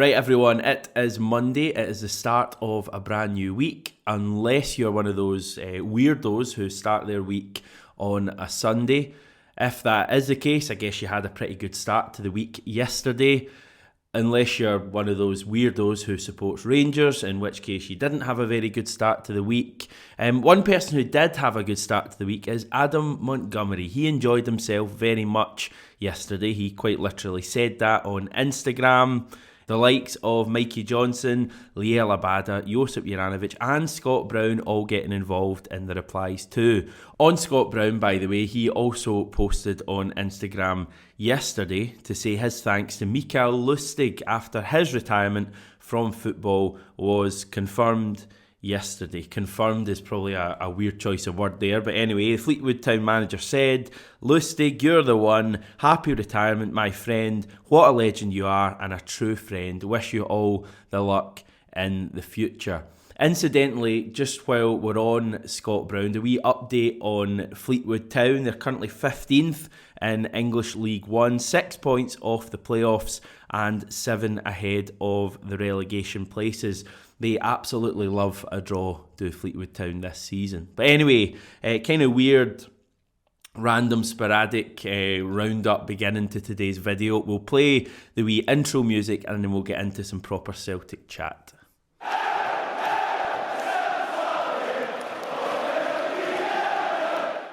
Right, everyone, it is Monday. It is the start of a brand new week, unless you're one of those weirdos who start their week on a Sunday. If that is the case, I guess you had a pretty good start to the week yesterday. Unless you're one of those weirdos who supports Rangers, in which case you didn't have a very good start to the week. One person who did have a good start to the week is Adam Montgomery. He enjoyed himself very much yesterday. He quite literally said that on Instagram. The likes of Mikey Johnson, Liel Abada, Josip Juranovic and Scott Brown all getting involved in the replies too. On Scott Brown, by the way, he also posted on Instagram yesterday to say his thanks to Mikael Lustig after his retirement from football was confirmed yesterday. Confirmed is probably a weird choice of word there, but anyway, the Fleetwood Town manager said, "Lustig, you're the one. Happy retirement, my friend. What a legend you are and a true friend. Wish you all the luck in the future." Incidentally, just while we're on Scott Brown, a wee update on Fleetwood Town. They're currently 15th in English League One, 6 points off the playoffs and 7 ahead of the relegation places. They absolutely love a draw, do Fleetwood Town this season. But anyway, kind of weird, random, sporadic roundup beginning to today's video. We'll play the wee intro music and then we'll get into some proper Celtic chat.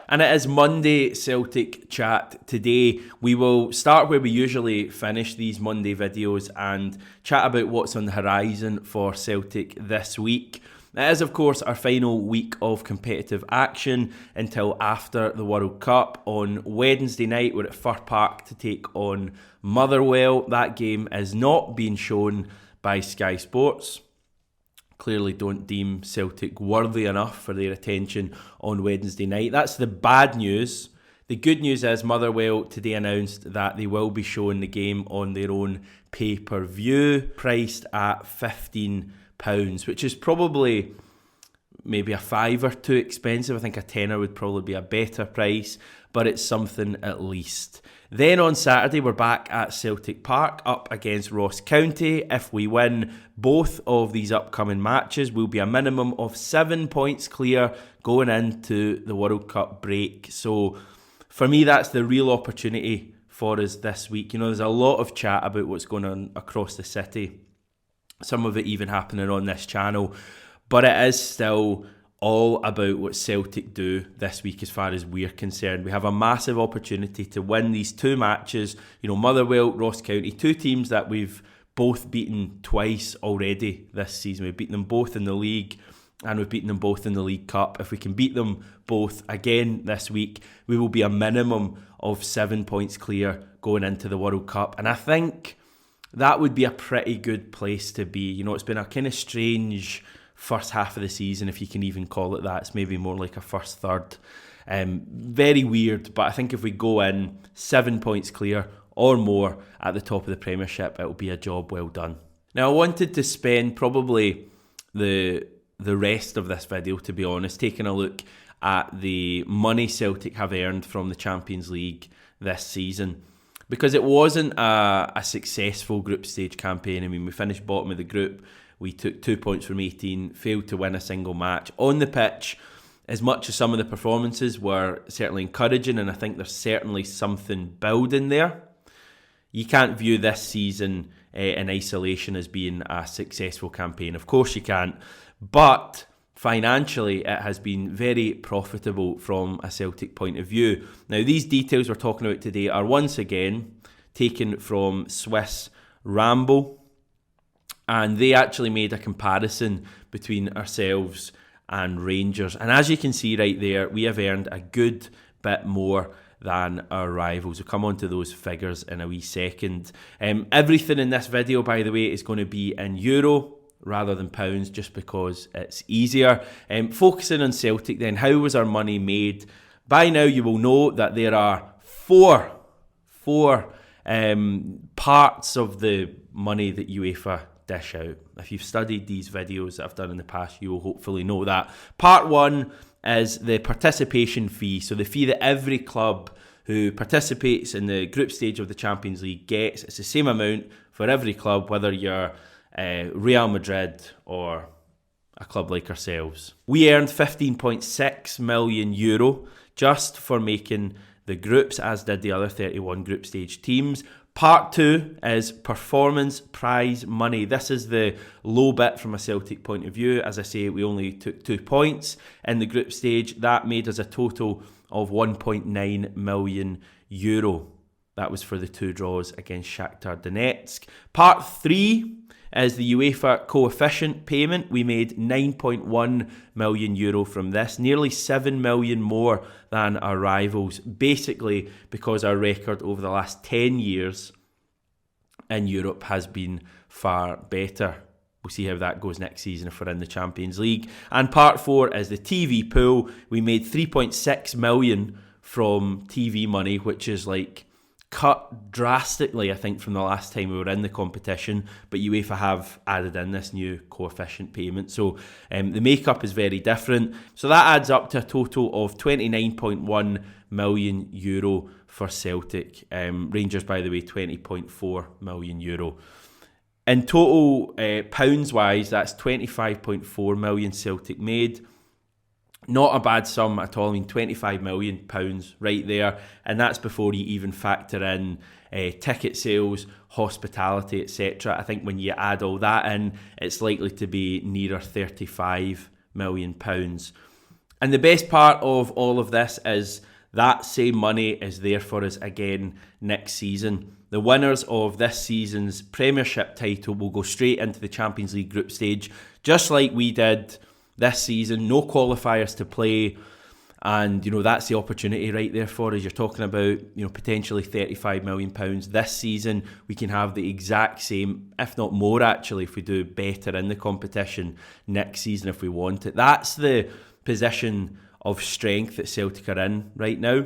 And it is Monday Celtic chat. Today we will start where we usually finish these Monday videos and chat about what's on the horizon for Celtic this week. It is of course our final week of competitive action until after the World Cup. On Wednesday night we're at Fir Park to take on Motherwell. That game is not being shown by Sky Sports. Clearly don't deem Celtic worthy enough for their attention on Wednesday night. That's the bad news. The good news is Motherwell today announced that they will be showing the game on their own pay-per-view, priced at £15, which is probably maybe a fiver too expensive. I think a tenner would probably be a better price, but it's something at least. Then on Saturday, we're back at Celtic Park up against Ross County. If we win both of these upcoming matches, we'll be a minimum of 7 points clear going into the World Cup break. So for me, that's the real opportunity for us this week. You know, there's a lot of chat about what's going on across the city. Some of it even happening on this channel. But it is still all about what Celtic do this week as far as we're concerned. We have a massive opportunity to win these two matches. You know, Motherwell, Ross County, two teams that we've both beaten twice already this season. We've beaten them both in the league and we've beaten them both in the League Cup. If we can beat them both again this week, we will be a minimum of 7 points clear going into the World Cup. And I think that would be a pretty good place to be. You know, it's been a kind of strange first half of the season, if you can even call it that. It's maybe more like a first third. Very weird, but I think if we go in 7 points clear or more at the top of the Premiership, it'll be a job well done. Now, I wanted to spend probably the rest of this video, to be honest, taking a look at the money Celtic have earned from the Champions League this season, because it wasn't a successful group stage campaign. I mean, we finished bottom of the group. We took 2 points from 18, failed to win a single match. On the pitch, as much as some of the performances were certainly encouraging, and I think there's certainly something building there, you can't view this season in isolation as being a successful campaign. Of course you can't, but financially it has been very profitable from a Celtic point of view. Now, these details we're talking about today are once again taken from Swiss Ramble, and they actually made a comparison between ourselves and Rangers. And as you can see right there, we have earned a good bit more than our rivals. We'll come on to those figures in a wee second. Everything in this video, by the way, is going to be in euro rather than pounds, just because it's easier. Focusing on Celtic then, how was our money made? By now you will know that there are four parts of the money that UEFA dish out. If you've studied these videos that I've done in the past, you will hopefully know that. Part one is the participation fee, so the fee that every club who participates in the group stage of the Champions League gets. It's the same amount for every club, whether you're Real Madrid or a club like ourselves. We earned €15.6 million just for making the groups, as did the other 31 group stage teams. Part 2 is performance prize money. This is the low bit from a Celtic point of view. As I say, we only took 2 points in the group stage. That made us a total of €1.9 million. That was for the 2 draws against Shakhtar Donetsk. Part 3 is the UEFA coefficient payment. We made €9.1 million from this, nearly 7 million more than our rivals, basically because our record over the last 10 years in Europe has been far better. We'll see how that goes next season if we're in the Champions League. And part 4 is the TV pool. We made €3.6 million from TV money, which is like cut drastically, I think, from the last time we were in the competition, but UEFA have added in this new coefficient payment, so the makeup is very different. So that adds up to a total of €29.1 million for Celtic. Rangers, by the way, €20.4 million. In total, pounds-wise, that's £25.4 million Celtic made. Not a bad sum at all. I mean, £25 million right there. And that's before you even factor in ticket sales, hospitality, etc. I think when you add all that in, it's likely to be nearer £35 million. And the best part of all of this is that same money is there for us again next season. The winners of this season's Premiership title will go straight into the Champions League group stage, just like we did this season. No qualifiers to play, and that's the opportunity right there for us. You're talking about potentially £35 million this season. We can have the exact same, if not more actually, if we do better in the competition next season if we want it. That's the position of strength that Celtic are in right now,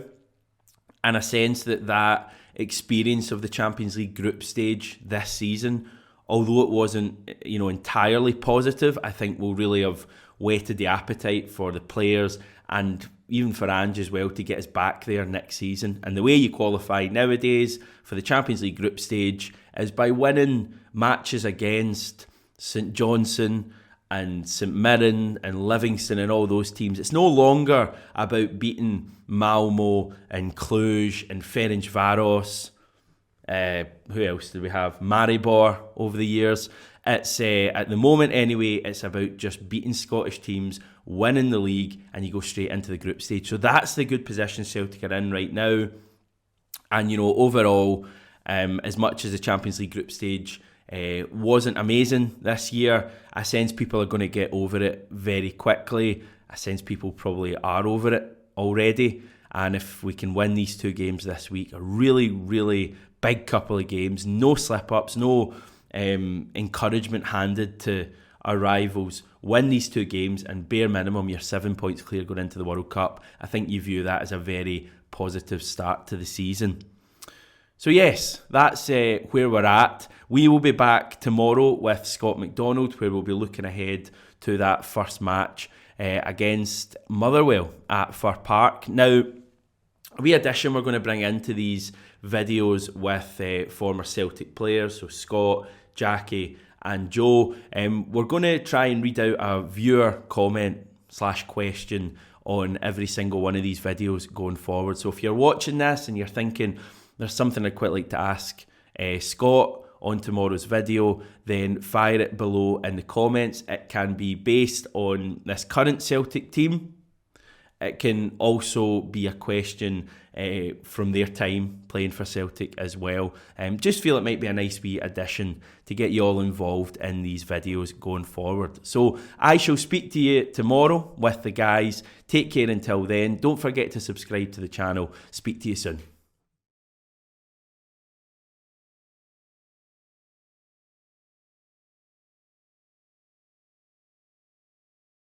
and I sense that experience of the Champions League group stage this season, although it wasn't entirely positive, I think will really have whetted the appetite for the players and even for Ange as well to get us back there next season. And the way you qualify nowadays for the Champions League group stage is by winning matches against St Johnstone and St Mirren and Livingston and all those teams. It's no longer about beating Malmo and Cluj and Ferencvaros. Who else did we have? Maribor over the years. It's at the moment anyway, it's about just beating Scottish teams, winning the league, and you go straight into the group stage. So that's the good position Celtic are in right now. And overall, as much as the Champions League group stage wasn't amazing this year, I sense people are going to get over it very quickly. I sense people probably are over it already. And if we can win these 2 games this week, a really, really big couple of games, no slip-ups, no encouragement handed to our rivals, win these 2 games and bare minimum you're 7 points clear going into the World Cup. I think you view that as a very positive start to the season. So yes, that's where we're at. We will be back tomorrow with Scott McDonald, where we'll be looking ahead to that first match against Motherwell at Fir Park. Now, a wee addition we're going to bring into these videos with former Celtic players, so Scott, Jackie and Joe. We're going to try and read out a viewer comment / question on every single one of these videos going forward. So if you're watching this and you're thinking there's something I'd quite like to ask Scott on tomorrow's video, then fire it below in the comments. It can be based on this current Celtic team. It can also be a question from their time playing for Celtic as well. Just feel it might be a nice wee addition to get you all involved in these videos going forward. So I shall speak to you tomorrow with the guys. Take care until then. Don't forget to subscribe to the channel. Speak to you soon.